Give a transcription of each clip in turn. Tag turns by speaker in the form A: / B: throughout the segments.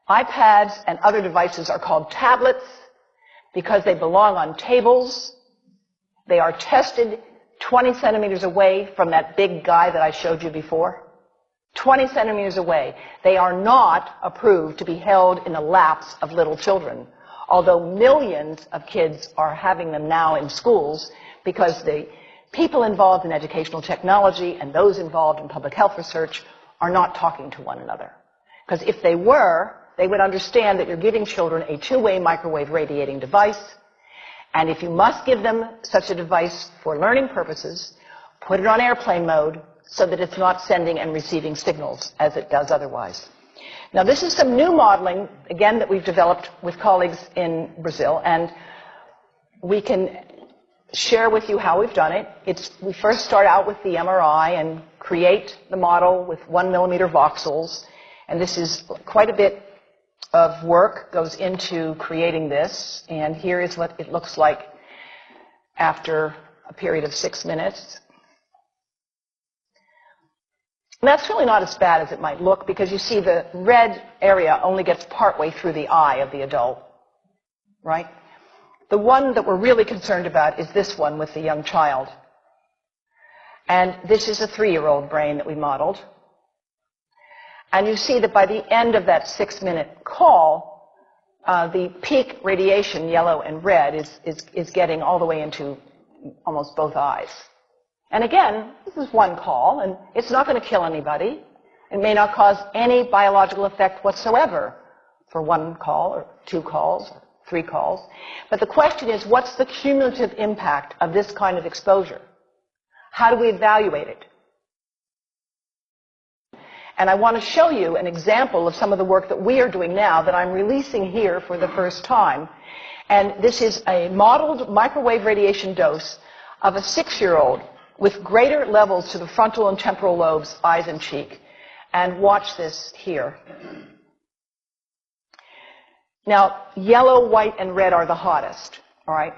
A: iPads and other devices are called tablets because they belong on tables. They are tested 20 centimeters away from that big guy that I showed you before. 20 centimeters away. They are not approved to be held in the laps of little children, although millions of kids are having them now in schools because the people involved in educational technology and those involved in public health research are not talking to one another. Because if they were, they would understand that you're giving children a two-way microwave radiating device, and if you must give them such a device for learning purposes, put it on airplane mode so that it's not sending and receiving signals as it does otherwise. Now, this is some new modeling, again, that we've developed with colleagues in Brazil, and we can share with you how we've done it. We first start out with the MRI and create the model with 1 millimeter voxels, and this is quite a bit of work goes into creating this, and here is what it looks like after a period of 6 minutes. And that's really not as bad as it might look, because you see the red area only gets partway through the eye of the adult, right? The one that we're really concerned about is this one with the young child. And this is a 3-year-old brain that we modeled. And you see that by the end of that 6-minute call, the peak radiation, yellow and red, is getting all the way into almost both eyes. And again, this is one call, and it's not going to kill anybody. It may not cause any biological effect whatsoever for 1 call, or 2 calls, or 3 calls. But the question is, what's the cumulative impact of this kind of exposure? How do we evaluate it? And I want to show you an example of some of the work that we are doing now that I'm releasing here for the first time. And this is a modeled microwave radiation dose of a 6-year-old with greater levels to the frontal and temporal lobes, eyes and cheek. And watch this here. Now, yellow, white, and red are the hottest, all right?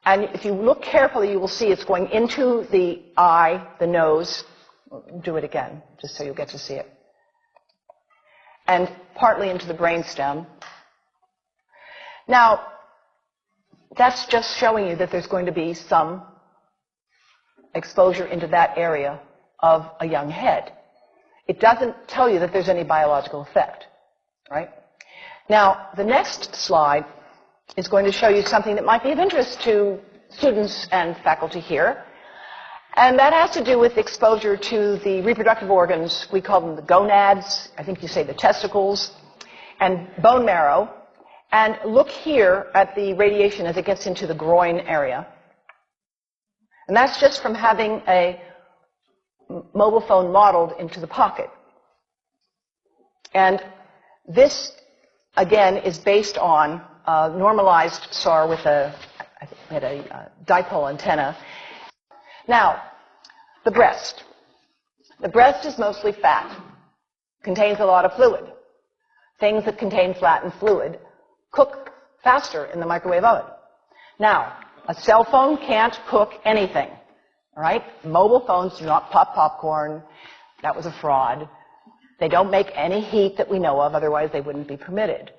A: And if you look carefully, you will see it's going into the eye, the nose. Do it again, just so you'll get to see it. And partly into the brainstem. Now, that's just showing you that there's going to be some exposure into that area of a young head. It doesn't tell you that there's any biological effect, right? Now, the next slide is going to show you something that might be of interest to students and faculty here. And that has to do with exposure to the reproductive organs. We call them the gonads. I think you say the testicles. And bone marrow. And look here at the radiation as it gets into the groin area. And that's just from having a mobile phone modeled into the pocket. And this, again, is based on a normalized SAR with a dipole antenna. Now, the breast. The breast is mostly fat, contains a lot of fluid. Things that contain fat and fluid cook faster in the microwave oven. Now, a cell phone can't cook anything, all right? Mobile phones do not pop popcorn. That was a fraud. They don't make any heat that we know of, otherwise they wouldn't be permitted.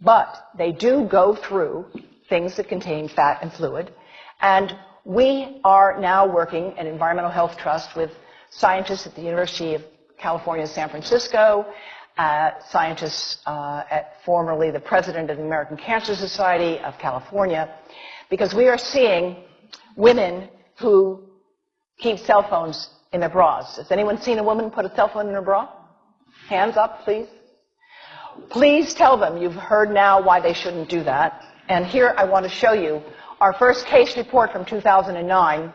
A: But they do go through things that contain fat and fluid, and we are now working at Environmental Health Trust with scientists at the University of California, San Francisco, scientists at formerly the president of the American Cancer Society of California, because we are seeing women who keep cell phones in their bras. Has anyone seen a woman put a cell phone in her bra? Hands up, please. Please tell them you've heard now why they shouldn't do that. And here I want to show you our first case report from 2009,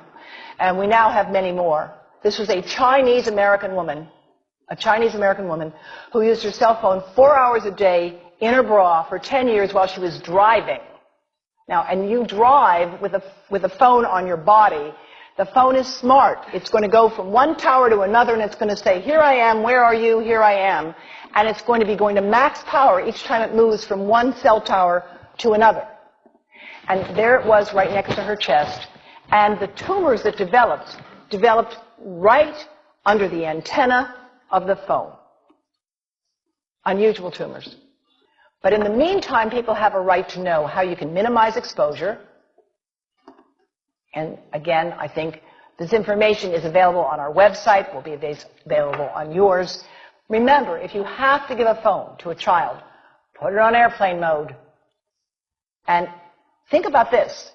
A: and we now have many more. This was a Chinese-American woman who used her cell phone 4 hours a day in her bra for 10 years while she was driving. Now, and you drive with a phone on your body. The phone is smart. It's going to go from one tower to another, and it's going to say, here I am, where are you, here I am. And it's going to be going to max power each time it moves from one cell tower to another. And there it was right next to her chest. And the tumors that developed right under the antenna of the phone. unusual tumors. But in the meantime, people have a right to know how you can minimize exposure. And again, I think this information is available on our website, will be available on yours. Remember, if you have to give a phone to a child, put it on airplane mode. And think about this.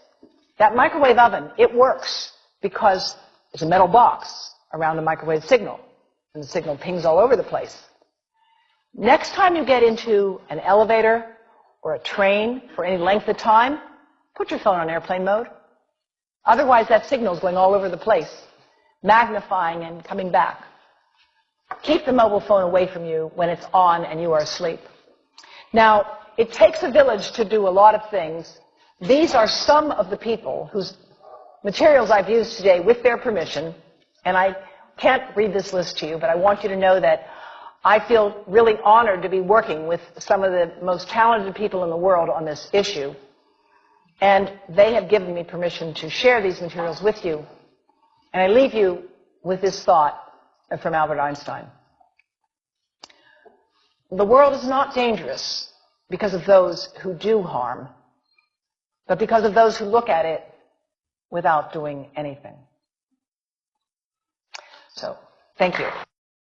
A: That microwave oven, it works because there's a metal box around the microwave signal, and the signal pings all over the place. Next time you get into an elevator or a train for any length of time, put your phone on airplane mode. Otherwise, that signal is going all over the place, magnifying and coming back. Keep the mobile phone away from you when it's on and you are asleep. Now, it takes a village to do a lot of things. These are some of the people whose materials I've used today with their permission, and I can't read this list to you, but I want you to know that I feel really honored to be working with some of the most talented people in the world on this issue. And they have given me permission to share these materials with you. And I leave you with this thought from Albert Einstein. The world is not dangerous because of those who do harm, but because of those who look at it without doing anything. So, thank you.